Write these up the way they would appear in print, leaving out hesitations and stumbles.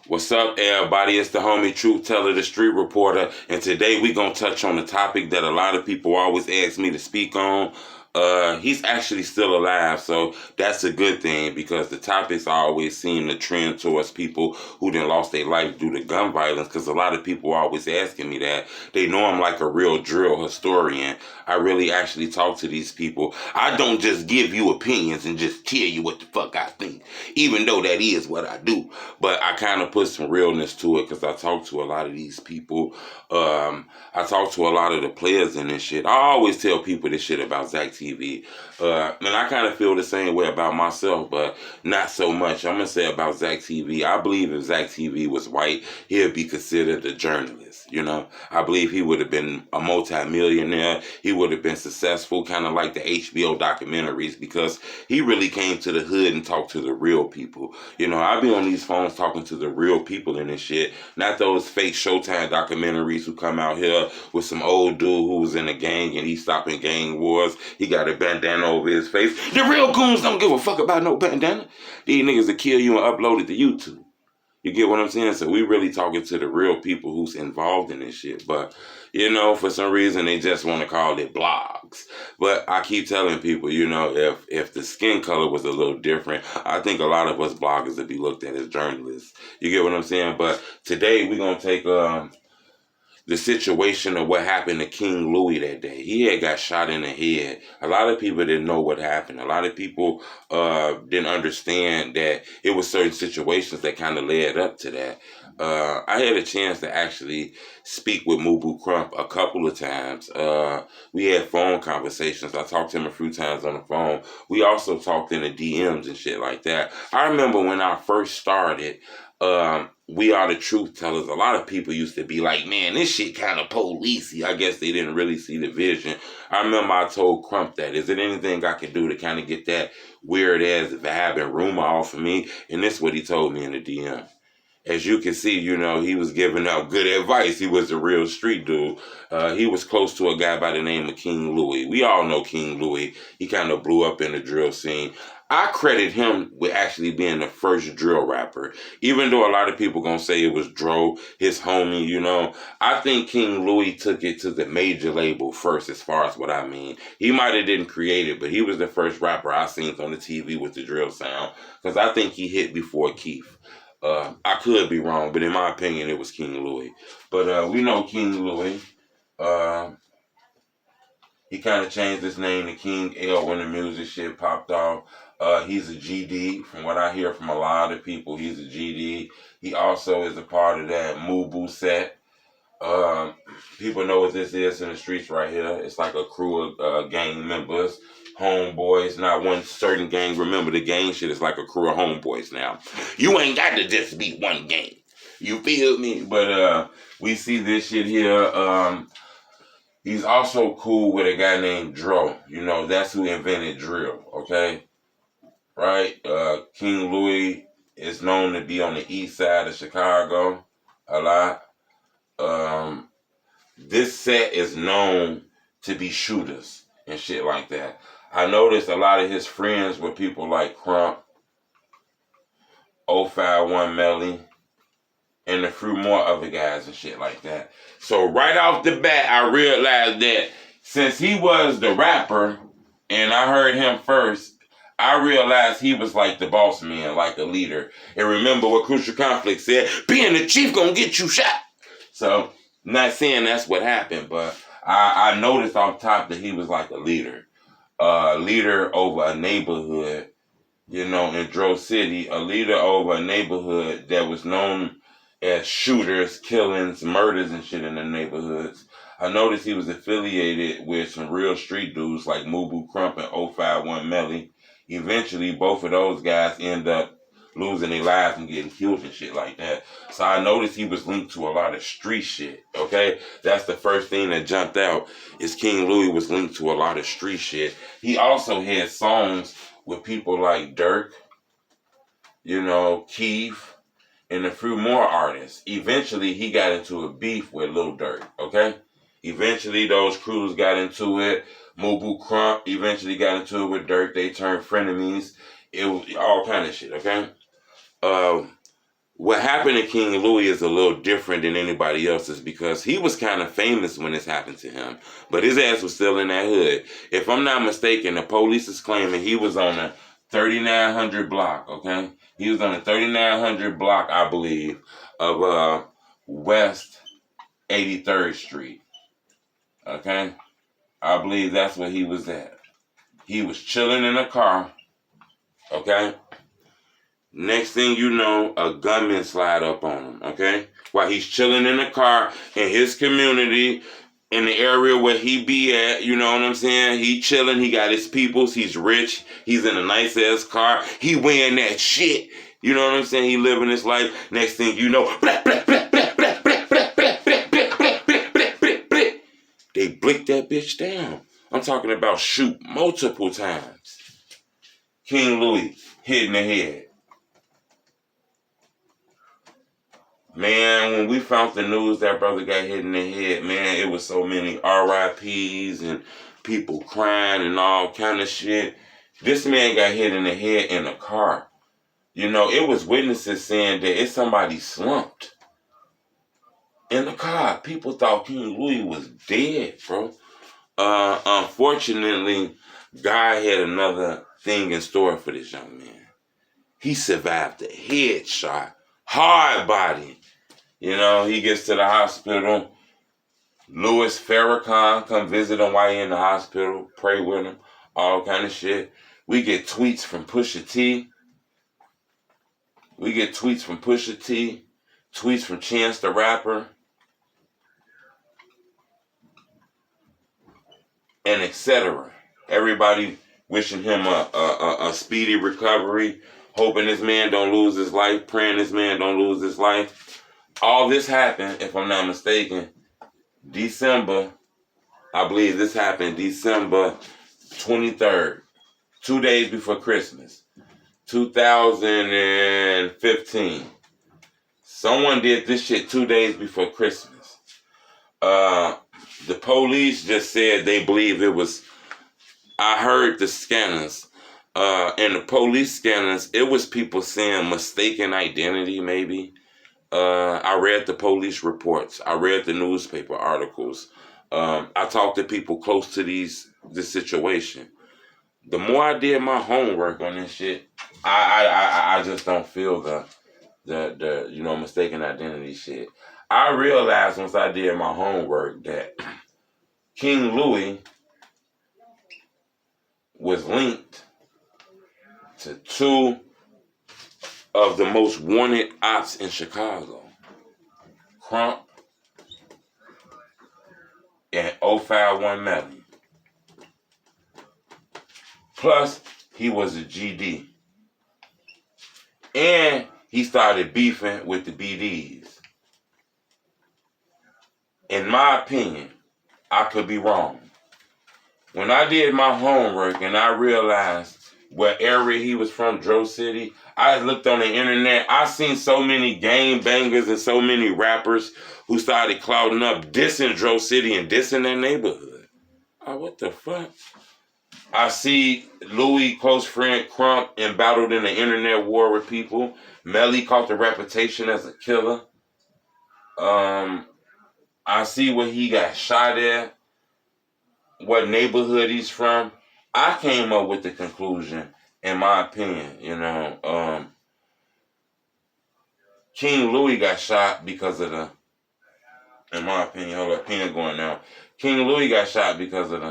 What's up, everybody? It's the homie Truth Teller, the Street Reporter, and today we gonna touch on a topic that a lot of people always ask me to speak on. He's actually still alive, so that's a good thing because the topics always seem to trend towards people who done lost their life due to gun violence. Because a lot of people are always asking me that. They know I'm like a real drill historian. I really actually talk to these people. I don't just give you opinions and just tell you what the fuck I think, even though that is what I do. But I kind of put some realness to it because I talk to a lot of these people. I talk to a lot of the players in this shit. I always tell people this shit about Zach TV. And I kind of feel the same way about myself, but not so much. I'm going to say about Zach TV. I believe if Zach TV was white, he'd be considered a journalist. You know, I believe he would have been a multi-millionaire. He would have been successful, kind of like the HBO documentaries, because he really came to the hood and talked to the real people. You know, I be on these phones talking to the real people in this shit, not those fake Showtime documentaries who come out here with some old dude who was in a gang and he's stopping gang wars. He got a bandana over his face. The real goons don't give a fuck about no bandana. These niggas will kill you and upload it to YouTube. You get what I'm saying? So we really talking to the real people who's involved in this shit. But, you know, for some reason they just want to call it blogs. But I keep telling people, you know, if the skin color was a little different, I think a lot of us bloggers would be looked at as journalists. You get what I'm saying? But today we're going to take the situation of what happened to King Louie that day. He had got shot in the head. A lot of people didn't know what happened. A lot of people didn't understand that it was certain situations that kind of led up to that. I had a chance to actually speak with Mubu Crump a couple of times. We had phone conversations. I talked to him a few times on the phone. We also talked in the DMs and shit like that. I remember when I first started, We Are the Truth Tellers, a lot of people used to be like, man, this shit kind of policey. I guess they didn't really see the vision. I remember I told Crump that, is there anything I can do to kind of get that weird ass vibe and rumor off of me? And this is what he told me in the DM. As you can see, you know, he was giving out good advice. He was a real street dude. He was close to a guy by the name of King Louie. We all know King Louie. He kind of blew up in the drill scene. I credit him with actually being the first drill rapper. Even though a lot of people gonna say it was Dro, his homie, you know. I think King Louie took it to the major label first, as far as what I mean. He might have didn't create it, but he was the first rapper I seen on the TV with the drill sound. Because I think he hit before Keith. I could be wrong, but in my opinion, it was King Louie. But we know King Louie. He kind of changed his name to King L when the music shit popped off. He's a GD. From what I hear from a lot of people, he's a GD. He also is a part of that Mubu set. People know what this is in the streets right here. It's like a crew of gang members, homeboys, not one certain gang. Remember, the gang shit is like a crew of homeboys now. You ain't got to just be one gang. You feel me? But we see this shit here. He's also cool with a guy named Dro. You know, that's who invented drill, okay? Right? King Louie is known to be on the east side of Chicago a lot. This set is known to be shooters and shit like that. I noticed a lot of his friends were people like Crump, 051 Melly, and a few more other guys and shit like that. So right off the bat, I realized that since he was the rapper and I heard him first, I realized he was like the boss man, like a leader. And remember what Crucial Conflict said, being the chief gonna get you shot. So, not saying that's what happened, but I noticed off top that he was like a leader. Leader over a neighborhood, you know, in Dro City. A leader over a neighborhood that was known as shooters, killings, murders and shit in the neighborhoods. I noticed he was affiliated with some real street dudes like Mubu Crump and 051 Melly. Eventually, both of those guys end up losing their lives and getting killed and shit like that. So I noticed he was linked to a lot of street shit, okay? That's the first thing that jumped out, is King Louie was linked to a lot of street shit. He also had songs with people like Dirk, you know, Keith, and a few more artists. Eventually, he got into a beef with Lil Durk, okay? Eventually, those crews got into it. Mubu Crump eventually got into it with Dirk. They turned frenemies. It was all kind of shit, okay? What happened to King Louie is a little different than anybody else's because he was kind of famous when this happened to him. But his ass was still in that hood. If I'm not mistaken, the police is claiming he was on a 3900 block, okay? He was on a 3900 block, I believe, of West 83rd Street, okay? I believe that's where he was at. He was chilling in a car, okay? Next thing you know, a gunman slide up on him, okay? While he's chilling in the car in his community, in the area where he be at, you know what I'm saying? He chilling, he got his peoples, he's rich, he's in a nice ass car, he wearing that shit, you know what I'm saying? He living his life. Next thing you know, blah, blah, blah, blah, blah, blah, blah, blah, blah, blah, blah, blah, blah, blah. They blick that bitch down. I'm talking about shoot multiple times. King Louie hit in the head. Man, when we found the news that brother got hit in the head, man, it was so many RIPs and people crying and all kind of shit. This man got hit in the head in a car. You know, it was witnesses saying that it's somebody slumped in the car. People thought King Louie was dead, bro. Unfortunately, God had another thing in store for this young man. He survived a headshot, hard body. You know, he gets to the hospital. Louis Farrakhan come visit him while he in the hospital, pray with him, all kind of shit. We get tweets from Pusha T. Tweets from Chance the Rapper, and etc. Everybody wishing him a speedy recovery, hoping this man don't lose his life, praying this man don't lose his life. All this happened, if I'm not mistaken, December, I believe this happened December 23rd, 2 days before Christmas, 2015. Someone did this shit 2 days before Christmas. The police just said they believe it was, I heard the scanners, and the police scanners, it was people saying mistaken identity maybe. I read the police reports. I read the newspaper articles. I talked to people close to this situation. The more I did my homework on this shit, I just don't feel the mistaken identity shit. I realized once I did my homework that King Louie was linked to two of the most wanted ops in Chicago, Crump and 051 Melly. Plus, he was a GD. And he started beefing with the BDs. In my opinion, I could be wrong. When I did my homework and I realized what area he was from, Dro City, I looked on the internet. I seen so many gang bangers and so many rappers who started clouding up, dissing Dro City and dissing that neighborhood. Oh, what the fuck? I see Louie, close friend Crump, embattled in the internet war with people. Melly caught the reputation as a killer. I see where he got shot at, what neighborhood he's from. I came up with the conclusion, in my opinion, King Louie got shot because of in my opinion, hold up, pen going now. King Louie got shot because of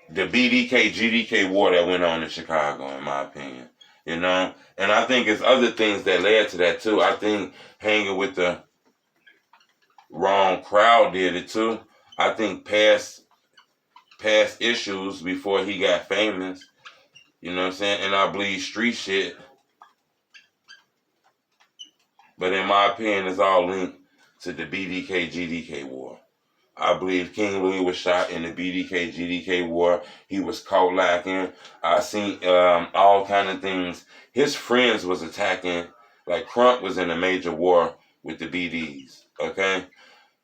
the BDK, GDK war that went on in Chicago, in my opinion. And I think it's other things that led to that too. I think hanging with the wrong crowd did it too. I think past issues before he got famous, you know what I'm saying? And I believe street shit. But in my opinion, it's all linked to the BDK, GDK war. I believe King Louie was shot in the BDK, GDK war. He was caught lacking. I seen all kind of things. His friends was attacking, like Crump was in a major war with the BDs, okay?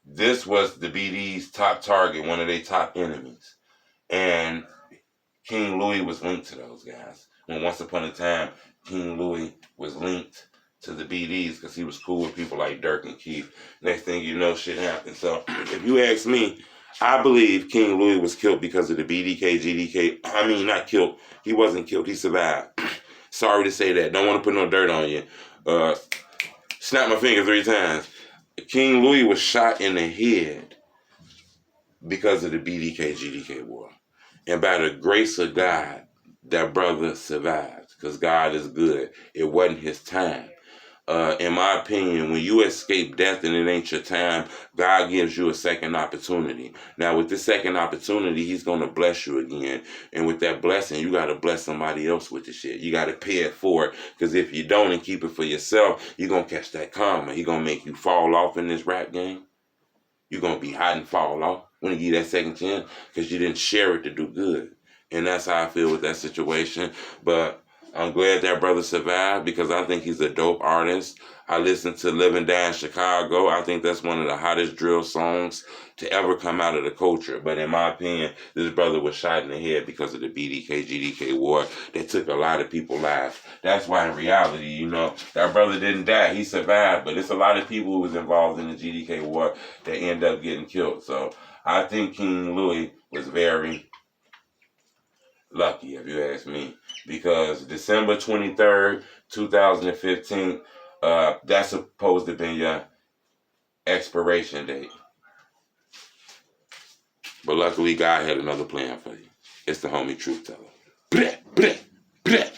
This was the BD's top target, one of their top enemies. And King Louie was linked to those guys. When once upon a time, King Louie was linked to the BDs because he was cool with people like Dirk and Keith. Next thing you know, shit happened. So if you ask me, I believe King Louie was killed because of the BDK, GDK. I mean, not killed. He wasn't killed. He survived. Sorry to say that. Don't want to put no dirt on you. Snap my finger 3 times. King Louie was shot in the head because of the BDK, GDK war. And by the grace of God, that brother survived because God is good. It wasn't his time. In my opinion, when you escape death and it ain't your time, God gives you a second opportunity. Now, with this second opportunity, he's going to bless you again. And with that blessing, you got to bless somebody else with the shit. You got to pay it forward. Because if you don't and keep it for yourself, you're going to catch that karma. He's going to make you fall off in this rap game. You're going to be hot and fall off when he give you that second chance because you didn't share it to do good. And that's how I feel with that situation. But I'm glad that brother survived because I think he's a dope artist. I listened to Living Down Chicago. I think that's one of the hottest drill songs to ever come out of the culture. But in my opinion, this brother was shot in the head because of the BDK, GDK war that took a lot of people's lives. That's why in reality, you know, that brother didn't die. He survived. But it's a lot of people who was involved in the GDK war that end up getting killed. So I think King Louie was very lucky, if you ask me, because December 23rd, 2015, that's supposed to be your expiration date. But luckily, God had another plan for you. It's the homie truth teller. Bleh, bleh, bleh.